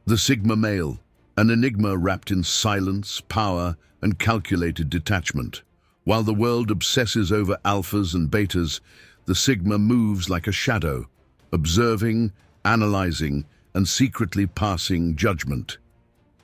The Sigma male, an enigma wrapped in silence, power, and calculated detachment. While the world obsesses over alphas and betas, the Sigma moves like a shadow, observing, analyzing, and secretly passing judgment.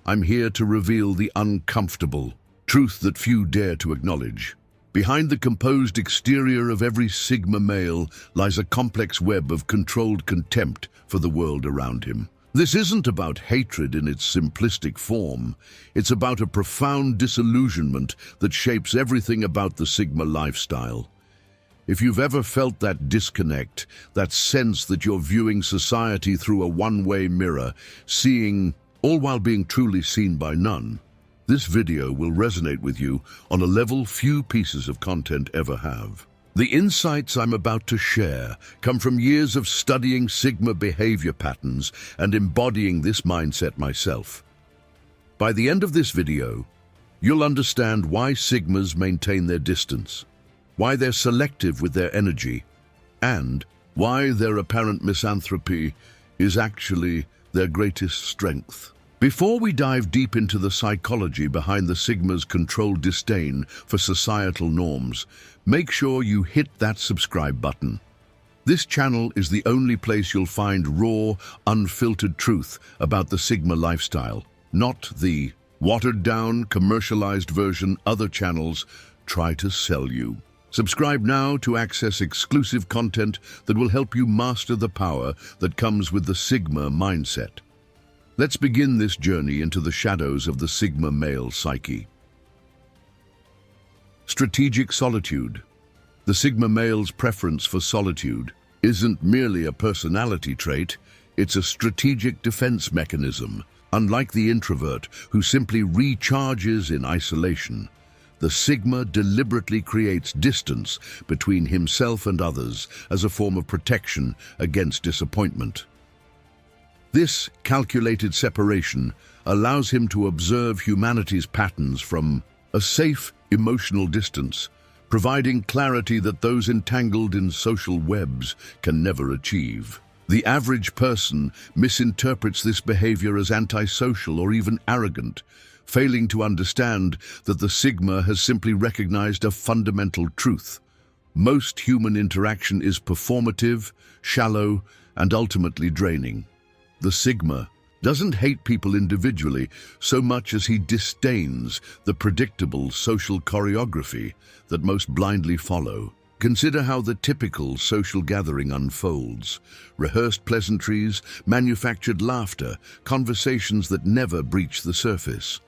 I'm here to reveal the uncomfortable truth that few dare to acknowledge. Behind the composed exterior of every Sigma male lies a complex web of controlled contempt for the world around him. This isn't about hatred in its simplistic form. It's about a profound disillusionment that shapes everything about the Sigma lifestyle. If you've ever felt that disconnect, that sense that you're viewing society through a one-way mirror, seeing all while being truly seen by none, this video will resonate with you on a level few pieces of content ever have. The insights I'm about to share come from years of studying Sigma behavior patterns and embodying this mindset myself. By the end of this video, you'll understand why Sigmas maintain their distance, why they're selective with their energy, and why their apparent misanthropy is actually their greatest strength. Before we dive deep into the psychology behind the Sigma's controlled disdain for societal norms, make sure you hit that subscribe button. This channel is the only place you'll find raw, unfiltered truth about the Sigma lifestyle, not the watered-down, commercialized version other channels try to sell you. Subscribe now to access exclusive content that will help you master the power that comes with the Sigma mindset. Let's begin this journey into the shadows of the Sigma male psyche. Strategic solitude. The Sigma male's preference for solitude isn't merely a personality trait, it's a strategic defense mechanism. Unlike the introvert, who simply recharges in isolation, the Sigma deliberately creates distance between himself and others as a form of protection against disappointment. This calculated separation allows him to observe humanity's patterns from a safe, emotional distance, providing clarity that those entangled in social webs can never achieve. The average person misinterprets this behavior as antisocial or even arrogant, failing to understand that the Sigma has simply recognized a fundamental truth. Most human interaction is performative, shallow, and ultimately draining. The Sigma doesn't hate people individually so much as he disdains the predictable social choreography that most blindly follow. Consider how the typical social gathering unfolds. Rehearsed pleasantries, manufactured laughter, conversations that never breach the surface.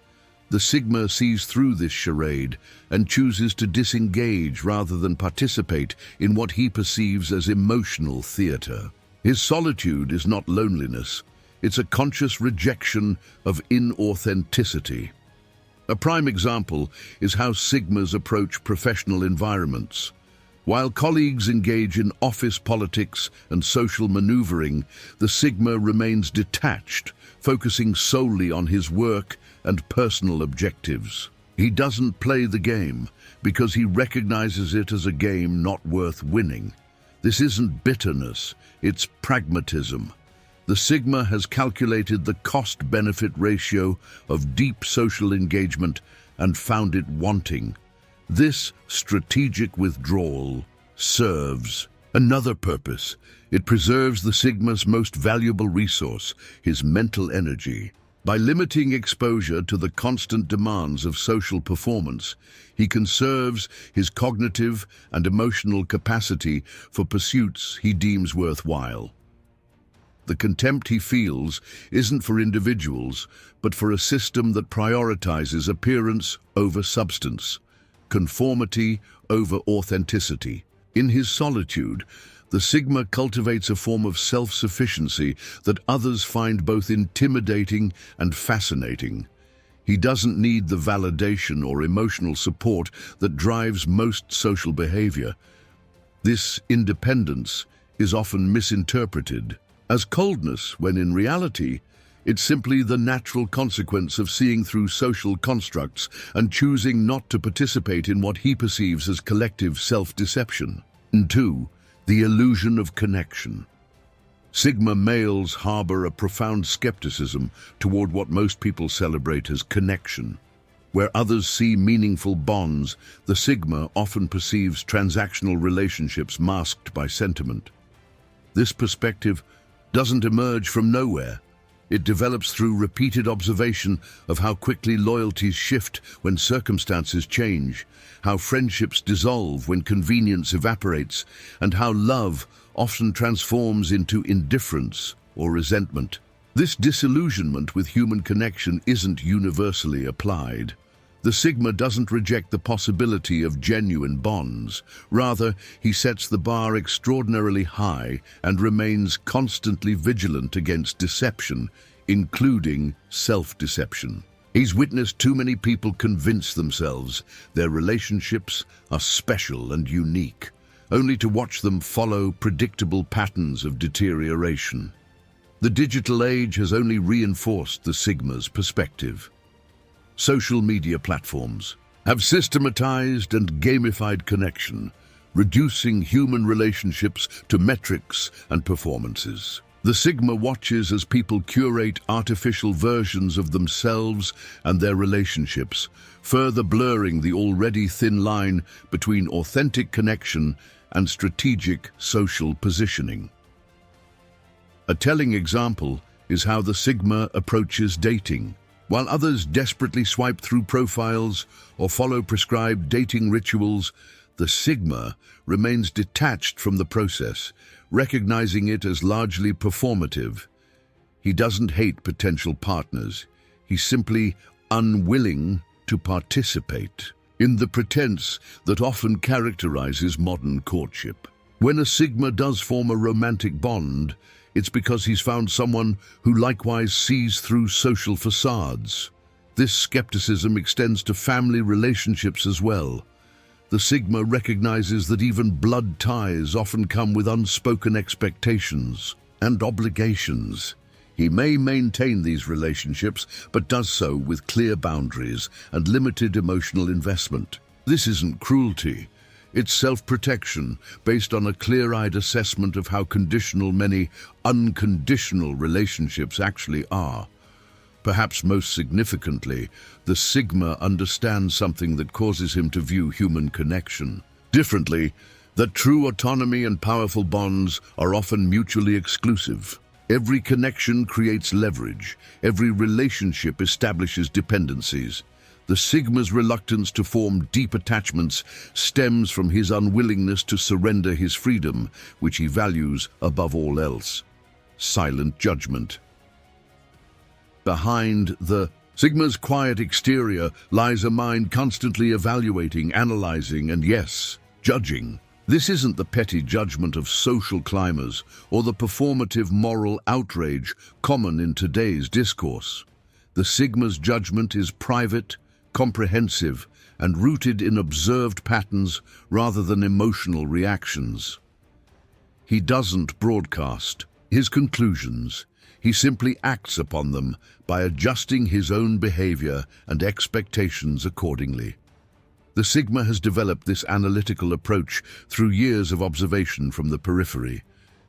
The Sigma sees through this charade and chooses to disengage rather than participate in what he perceives as emotional theater. His solitude is not loneliness, it's a conscious rejection of inauthenticity. A prime example is how Sigmas approach professional environments. While colleagues engage in office politics and social maneuvering, the Sigma remains detached, focusing solely on his work and personal objectives. He doesn't play the game because he recognizes it as a game not worth winning. This isn't bitterness, it's pragmatism. The Sigma has calculated the cost-benefit ratio of deep social engagement and found it wanting. This strategic withdrawal serves another purpose. It preserves the Sigma's most valuable resource, his mental energy. By limiting exposure to the constant demands of social performance, he conserves his cognitive and emotional capacity for pursuits he deems worthwhile. The contempt he feels isn't for individuals, but for a system that prioritizes appearance over substance, conformity over authenticity. In his solitude, the Sigma cultivates a form of self-sufficiency that others find both intimidating and fascinating. He doesn't need the validation or emotional support that drives most social behavior. This independence is often misinterpreted as coldness, when in reality, it's simply the natural consequence of seeing through social constructs and choosing not to participate in what he perceives as collective self-deception. And two, the illusion of connection. Sigma males harbor a profound skepticism toward what most people celebrate as connection. Where others see meaningful bonds, the Sigma often perceives transactional relationships masked by sentiment. This perspective doesn't emerge from nowhere. It develops through repeated observation of how quickly loyalties shift when circumstances change, how friendships dissolve when convenience evaporates, and how love often transforms into indifference or resentment. This disillusionment with human connection isn't universally applied. The Sigma doesn't reject the possibility of genuine bonds. Rather, he sets the bar extraordinarily high and remains constantly vigilant against deception, including self-deception. He's witnessed too many people convince themselves their relationships are special and unique, only to watch them follow predictable patterns of deterioration. The digital age has only reinforced the Sigma's perspective. Social media platforms have systematized and gamified connection, reducing human relationships to metrics and performances. The Sigma watches as people curate artificial versions of themselves and their relationships, further blurring the already thin line between authentic connection and strategic social positioning. A telling example is how the Sigma approaches dating. While others desperately swipe through profiles or follow prescribed dating rituals, the Sigma remains detached from the process, recognizing it as largely performative. He doesn't hate potential partners. He's simply unwilling to participate in the pretense that often characterizes modern courtship. When a Sigma does form a romantic bond, it's because he's found someone who likewise sees through social facades. This skepticism extends to family relationships as well. The Sigma recognizes that even blood ties often come with unspoken expectations and obligations. He may maintain these relationships, but does so with clear boundaries and limited emotional investment. This isn't cruelty. It's self-protection, based on a clear-eyed assessment of how conditional many unconditional relationships actually are. Perhaps most significantly, the Sigma understands something that causes him to view human connection differently, that true autonomy and powerful bonds are often mutually exclusive. Every connection creates leverage. Every relationship establishes dependencies. The Sigma's reluctance to form deep attachments stems from his unwillingness to surrender his freedom, which he values above all else. Silent judgment. Behind the Sigma's quiet exterior lies a mind constantly evaluating, analyzing, and yes, judging. This isn't the petty judgment of social climbers or the performative moral outrage common in today's discourse. The Sigma's judgment is private, comprehensive, and rooted in observed patterns rather than emotional reactions. He doesn't broadcast his conclusions. He simply acts upon them by adjusting his own behavior and expectations accordingly. The Sigma has developed this analytical approach through years of observation from the periphery.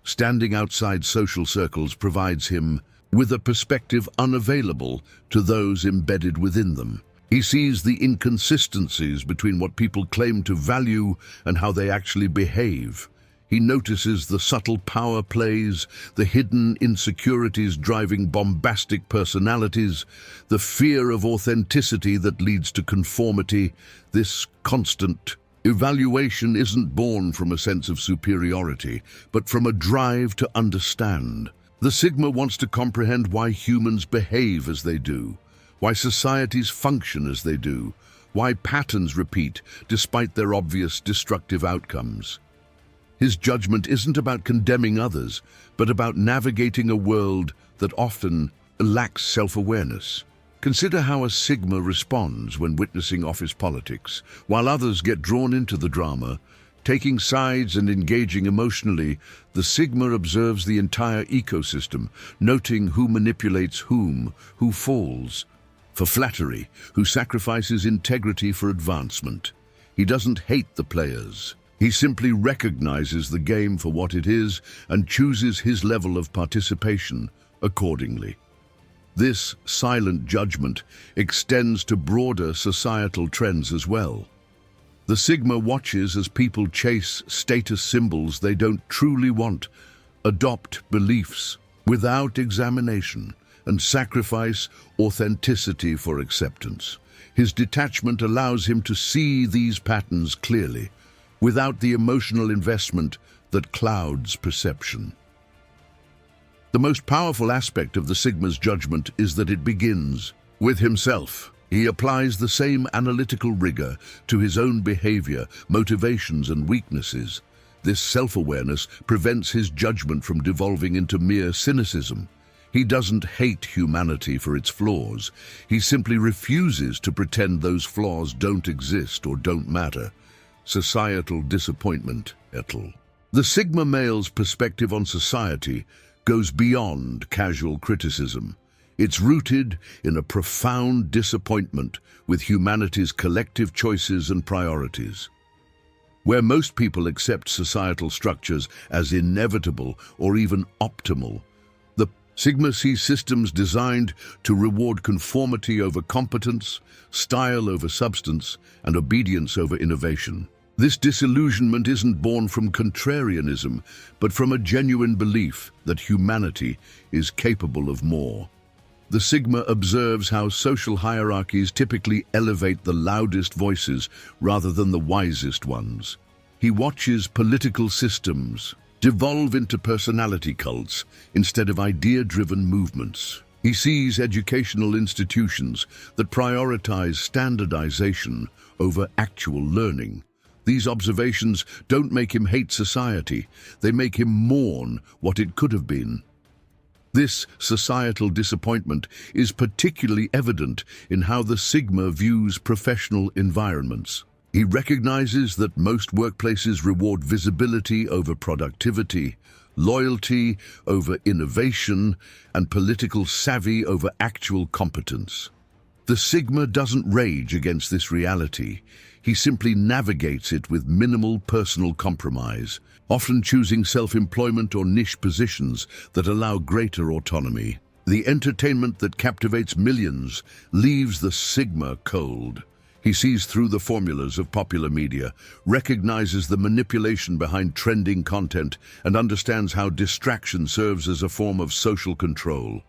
Standing outside social circles provides him with a perspective unavailable to those embedded within them. He sees the inconsistencies between what people claim to value and how they actually behave. He notices the subtle power plays, the hidden insecurities driving bombastic personalities, the fear of authenticity that leads to conformity. This constant evaluation isn't born from a sense of superiority, but from a drive to understand. The Sigma wants to comprehend why humans behave as they do, why societies function as they do, why patterns repeat despite their obvious destructive outcomes. His judgment isn't about condemning others, but about navigating a world that often lacks self-awareness. Consider how a Sigma responds when witnessing office politics. While others get drawn into the drama, taking sides and engaging emotionally, the Sigma observes the entire ecosystem, noting who manipulates whom, who falls for flattery, who sacrifices integrity for advancement. He doesn't hate the players. He simply recognizes the game for what it is and chooses his level of participation accordingly. This silent judgment extends to broader societal trends as well. The Sigma watches as people chase status symbols they don't truly want, adopt beliefs without examination, and sacrifice authenticity for acceptance. His detachment allows him to see these patterns clearly, without the emotional investment that clouds perception. The most powerful aspect of the Sigma's judgment is that it begins with himself. He applies the same analytical rigor to his own behavior, motivations, and weaknesses. This self-awareness prevents his judgment from devolving into mere cynicism. He doesn't hate humanity for its flaws. He simply refuses to pretend those flaws don't exist or don't matter. Societal disappointment, et al. The Sigma male's perspective on society goes beyond casual criticism. It's rooted in a profound disappointment with humanity's collective choices and priorities. Where most people accept societal structures as inevitable or even optimal, the Sigma sees systems designed to reward conformity over competence, style over substance, and obedience over innovation. This disillusionment isn't born from contrarianism, but from a genuine belief that humanity is capable of more. The Sigma observes how social hierarchies typically elevate the loudest voices rather than the wisest ones. He watches political systems devolve into personality cults instead of idea-driven movements. He sees educational institutions that prioritize standardization over actual learning. These observations don't make him hate society, they make him mourn what it could have been. This societal disappointment is particularly evident in how the Sigma views professional environments. He recognizes that most workplaces reward visibility over productivity, loyalty over innovation, and political savvy over actual competence. The Sigma doesn't rage against this reality. He simply navigates it with minimal personal compromise, often choosing self-employment or niche positions that allow greater autonomy. The entertainment that captivates millions leaves the Sigma cold. He sees through the formulas of popular media, recognizes the manipulation behind trending content, and understands how distraction serves as a form of social control.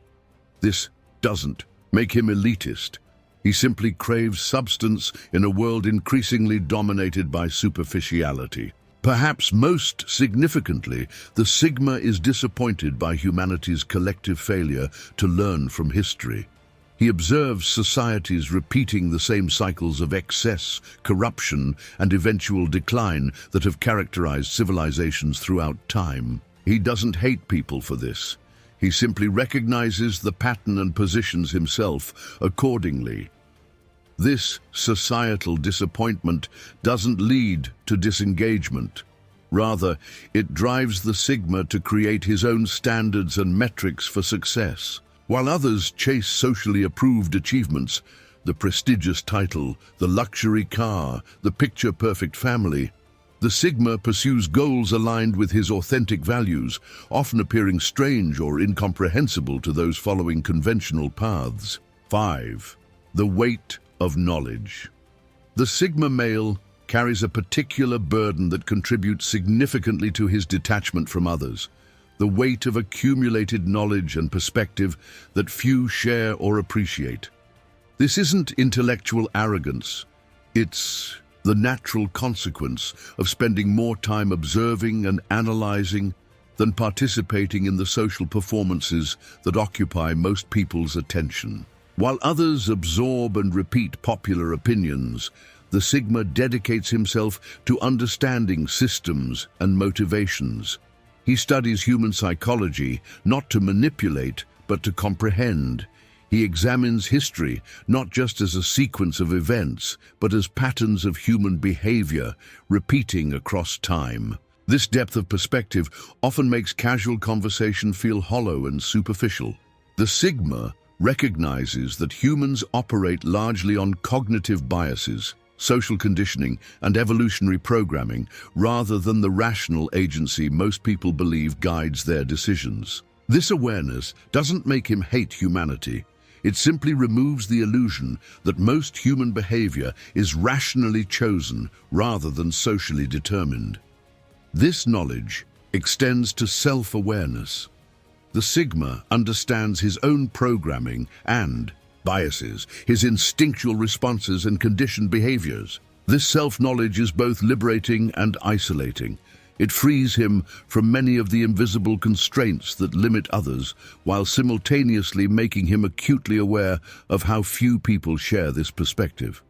This doesn't make him elitist. He simply craves substance in a world increasingly dominated by superficiality. Perhaps most significantly, the Sigma is disappointed by humanity's collective failure to learn from history. He observes societies repeating the same cycles of excess, corruption, and eventual decline that have characterized civilizations throughout time. He doesn't hate people for this. He simply recognizes the pattern and positions himself accordingly. This societal disappointment doesn't lead to disengagement. Rather, it drives the Sigma to create his own standards and metrics for success. While others chase socially approved achievements, the prestigious title, the luxury car, the picture-perfect family, the Sigma pursues goals aligned with his authentic values, often appearing strange or incomprehensible to those following conventional paths. 5. The weight of knowledge. The Sigma male carries a particular burden that contributes significantly to his detachment from others, the weight of accumulated knowledge and perspective that few share or appreciate. This isn't intellectual arrogance, it's the natural consequence of spending more time observing and analyzing than participating in the social performances that occupy most people's attention. While others absorb and repeat popular opinions, the Sigma dedicates himself to understanding systems and motivations. He studies human psychology not to manipulate, but to comprehend. He examines history not just as a sequence of events, but as patterns of human behavior repeating across time. This depth of perspective often makes casual conversation feel hollow and superficial. The Sigma recognizes that humans operate largely on cognitive biases. social conditioning, and evolutionary programming, rather than the rational agency most people believe guides their decisions. This awareness doesn't make him hate humanity. It simply removes the illusion that most human behavior is rationally chosen rather than socially determined. This knowledge extends to self-awareness. The Sigma understands his own programming and biases, his instinctual responses and conditioned behaviors. This self-knowledge is both liberating and isolating. It frees him from many of the invisible constraints that limit others, while simultaneously making him acutely aware of how few people share this perspective.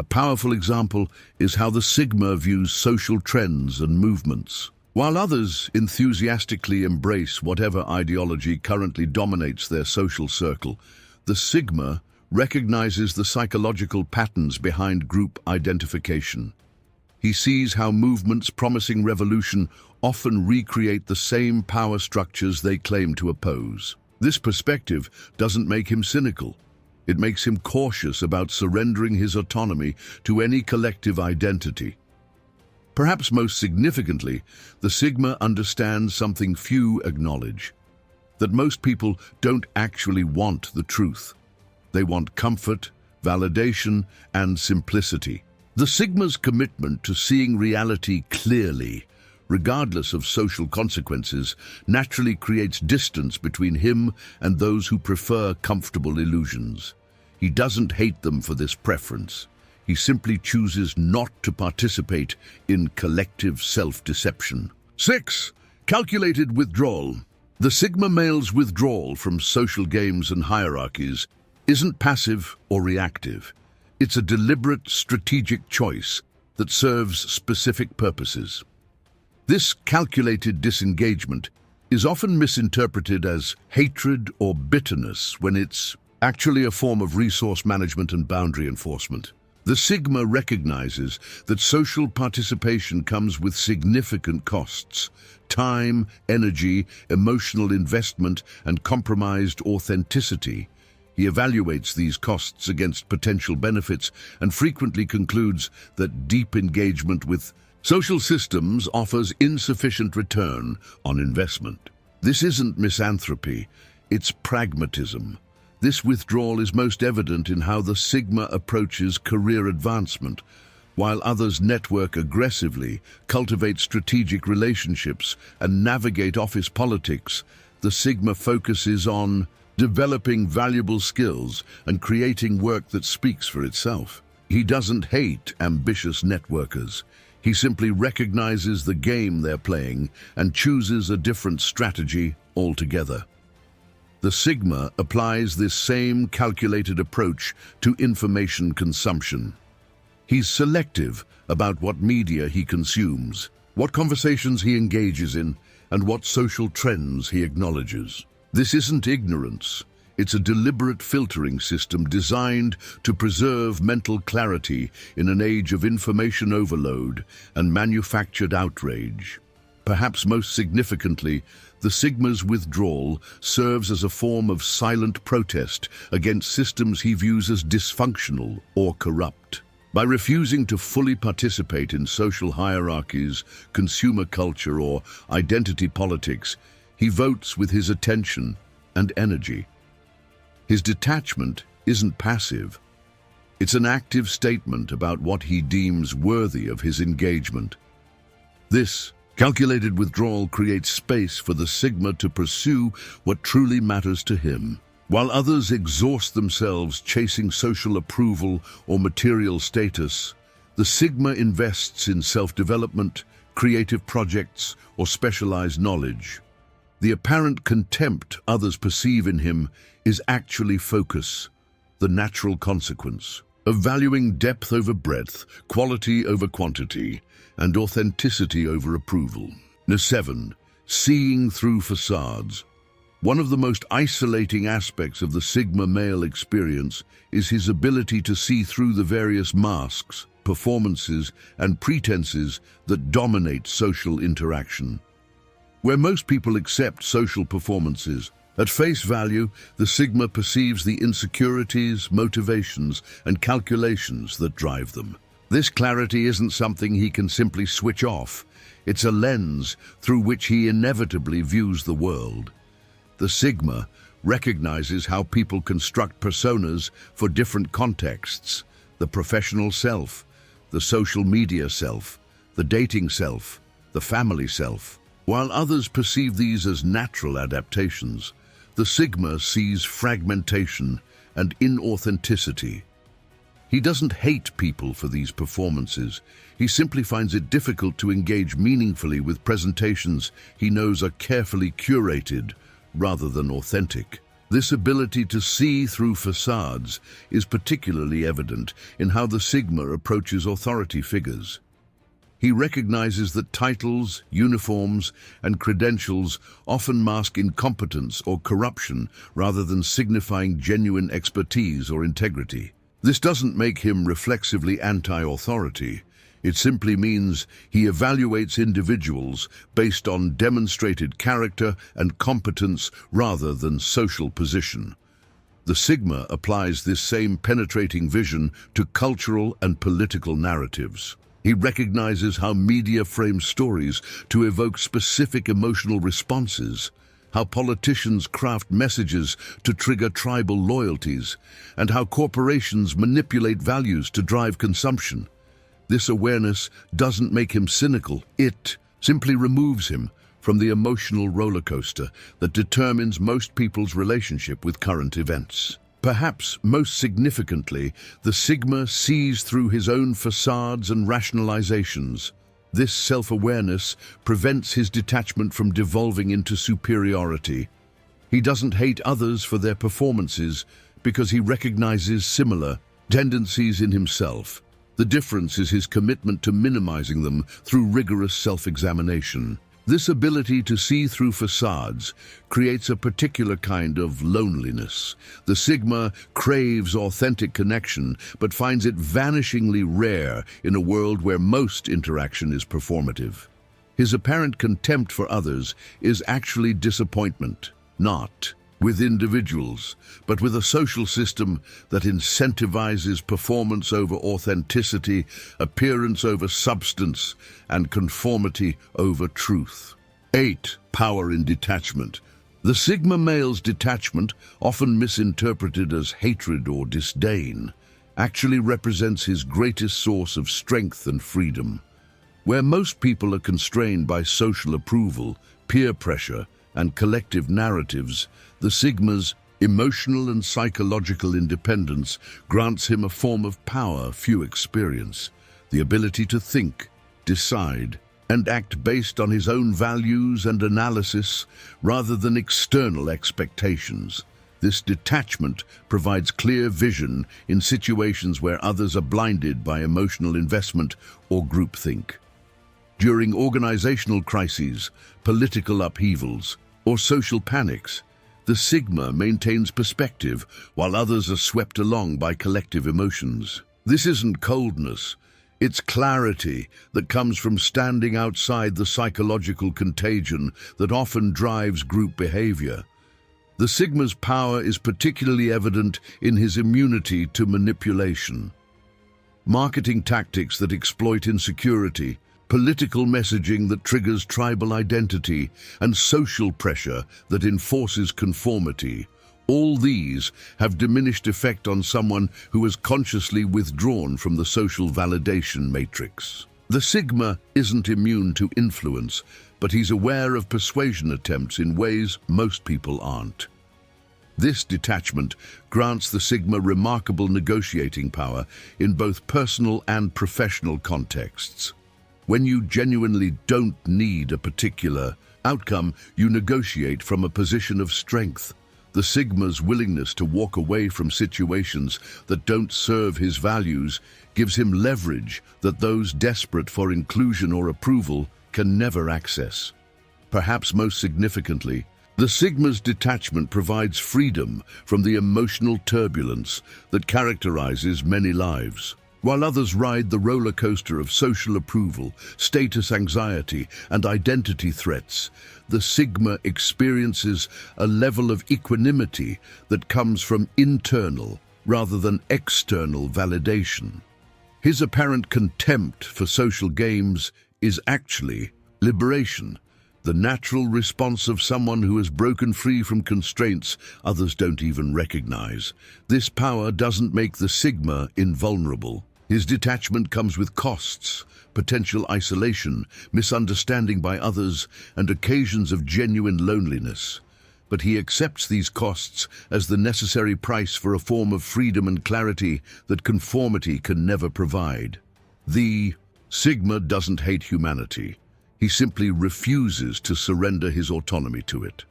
A powerful example is how the Sigma views social trends and movements. While others enthusiastically embrace whatever ideology currently dominates their social circle, the Sigma recognizes the psychological patterns behind group identification. He sees how movements promising revolution often recreate the same power structures they claim to oppose. This perspective doesn't make him cynical. It makes him cautious about surrendering his autonomy to any collective identity. Perhaps most significantly, the Sigma understands something few acknowledge: that most people don't actually want the truth. They want comfort, validation, and simplicity. The Sigma's commitment to seeing reality clearly, regardless of social consequences, naturally creates distance between him and those who prefer comfortable illusions. He doesn't hate them for this preference. He simply chooses not to participate in collective self-deception. 6. Calculated withdrawal. The Sigma male's withdrawal from social games and hierarchies isn't passive or reactive. It's a deliberate, strategic choice that serves specific purposes. This calculated disengagement is often misinterpreted as hatred or bitterness when it's actually a form of resource management and boundary enforcement. The Sigma recognizes that social participation comes with significant costs: time, energy, emotional investment, and compromised authenticity. He evaluates these costs against potential benefits and frequently concludes that deep engagement with social systems offers insufficient return on investment. This isn't misanthropy, it's pragmatism. This withdrawal is most evident in how the Sigma approaches career advancement. While others network aggressively, cultivate strategic relationships, and navigate office politics, the Sigma focuses on developing valuable skills and creating work that speaks for itself. He doesn't hate ambitious networkers. He simply recognizes the game they're playing and chooses a different strategy altogether. The Sigma applies this same calculated approach to information consumption. He's selective about what media he consumes, what conversations he engages in, and what social trends he acknowledges. This isn't ignorance. It's a deliberate filtering system designed to preserve mental clarity in an age of information overload and manufactured outrage. Perhaps most significantly, the Sigma's withdrawal serves as a form of silent protest against systems he views as dysfunctional or corrupt. By refusing to fully participate in social hierarchies, consumer culture, or identity politics, he votes with his attention and energy. His detachment isn't passive. It's an active statement about what he deems worthy of his engagement. This calculated withdrawal creates space for the Sigma to pursue what truly matters to him. While others exhaust themselves chasing social approval or material status, the Sigma invests in self-development, creative projects, or specialized knowledge. The apparent contempt others perceive in him is actually focus, the natural consequence of valuing depth over breadth, quality over quantity, and authenticity over approval. 7. Seeing through facades. One of the most isolating aspects of the Sigma male experience is his ability to see through the various masks, performances, and pretenses that dominate social interaction. Where most people accept social performances, At face value, the Sigma perceives the insecurities, motivations, and calculations that drive them. This clarity isn't something he can simply switch off. It's a lens through which he inevitably views the world. The Sigma recognizes how people construct personas for different contexts: the professional self, the social media self, the dating self, the family self. While others perceive these as natural adaptations, the Sigma sees fragmentation and inauthenticity. He doesn't hate people for these performances. He simply finds it difficult to engage meaningfully with presentations he knows are carefully curated rather than authentic. This ability to see through facades is particularly evident in how the Sigma approaches authority figures. He recognizes that titles, uniforms, and credentials often mask incompetence or corruption rather than signifying genuine expertise or integrity. This doesn't make him reflexively anti-authority. It simply means he evaluates individuals based on demonstrated character and competence rather than social position. The Sigma applies this same penetrating vision to cultural and political narratives. He recognizes how media frames stories to evoke specific emotional responses, how politicians craft messages to trigger tribal loyalties, and how corporations manipulate values to drive consumption. This awareness doesn't make him cynical. It simply removes him from the emotional roller coaster that determines most people's relationship with current events. Perhaps most significantly, the Sigma sees through his own facades and rationalizations. This self-awareness prevents his detachment from devolving into superiority. He doesn't hate others for their performances because he recognizes similar tendencies in himself. The difference is his commitment to minimizing them through rigorous self-examination. This ability to see through facades creates a particular kind of loneliness. The Sigma craves authentic connection, but finds it vanishingly rare in a world where most interaction is performative. His apparent contempt for others is actually disappointment, not with individuals, but with a social system that incentivizes performance over authenticity, appearance over substance, and conformity over truth. 8. Power in detachment. The Sigma male's detachment, often misinterpreted as hatred or disdain, actually represents his greatest source of strength and freedom. Where most people are constrained by social approval, peer pressure, and collective narratives, the Sigma's emotional and psychological independence grants him a form of power few experience: the ability to think, decide, and act based on his own values and analysis rather than external expectations. This detachment provides clear vision in situations where others are blinded by emotional investment or groupthink. During organizational crises, political upheavals, or social panics, the Sigma maintains perspective while others are swept along by collective emotions. This isn't coldness, it's clarity that comes from standing outside the psychological contagion that often drives group behavior. The Sigma's power is particularly evident in his immunity to manipulation. Marketing tactics that exploit insecurity, political messaging that triggers tribal identity, and social pressure that enforces conformity. All these have diminished effect on someone who has consciously withdrawn from the social validation matrix. The Sigma isn't immune to influence, but he's aware of persuasion attempts in ways most people aren't. This detachment grants the Sigma remarkable negotiating power in both personal and professional contexts. When you genuinely don't need a particular outcome, you negotiate from a position of strength. The Sigma's willingness to walk away from situations that don't serve his values gives him leverage that those desperate for inclusion or approval can never access. Perhaps most significantly, the Sigma's detachment provides freedom from the emotional turbulence that characterizes many lives. while others ride the roller coaster of social approval, status anxiety, and identity threats. The Sigma experiences a level of equanimity that comes from internal rather than external validation. His apparent contempt for social games is actually liberation, the natural response of someone who has broken free from constraints others don't even recognize. This power doesn't make the Sigma invulnerable. His detachment comes with costs, potential isolation, misunderstanding by others, and occasions of genuine loneliness. But he accepts these costs as the necessary price for a form of freedom and clarity that conformity can never provide. The Sigma doesn't hate humanity. He simply refuses to surrender his autonomy to it.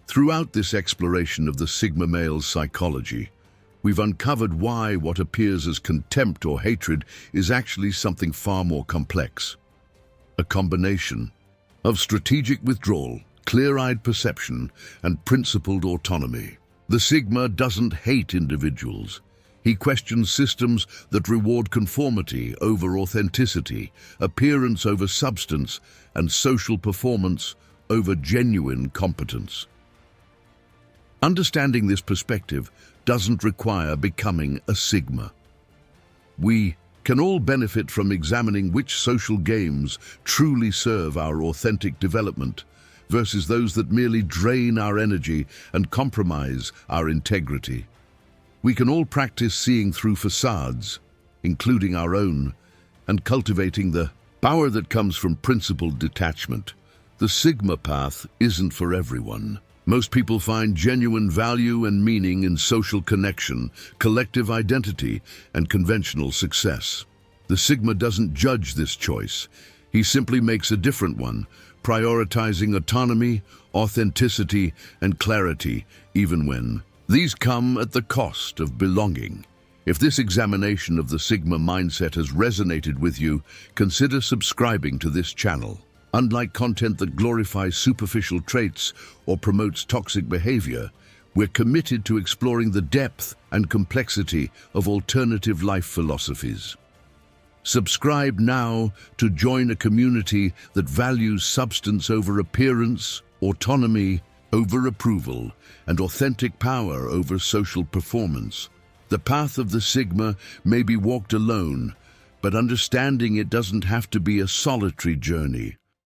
Throughout this exploration of the Sigma male's psychology, we've uncovered why what appears as contempt or hatred is actually something far more complex. A combination of strategic withdrawal, clear-eyed perception, and principled autonomy. The Sigma doesn't hate individuals. He questions systems that reward conformity over authenticity, appearance over substance, and social performance over genuine competence. Understanding this perspective doesn't require becoming a Sigma. We can all benefit from examining which social games truly serve our authentic development versus those that merely drain our energy and compromise our integrity. We can all practice seeing through facades, including our own, and cultivating the power that comes from principled detachment. The Sigma path isn't for everyone. Most people find genuine value and meaning in social connection, collective identity, and conventional success. The Sigma doesn't judge this choice. He simply makes a different one, prioritizing autonomy, authenticity, and clarity, even when these come at the cost of belonging. If this examination of the Sigma mindset has resonated with you, consider subscribing to this channel. Unlike content that glorifies superficial traits or promotes toxic behavior, we're committed to exploring the depth and complexity of alternative life philosophies. Subscribe now to join a community that values substance over appearance, autonomy over approval, and authentic power over social performance. The path of the Sigma may be walked alone, but understanding it doesn't have to be a solitary journey.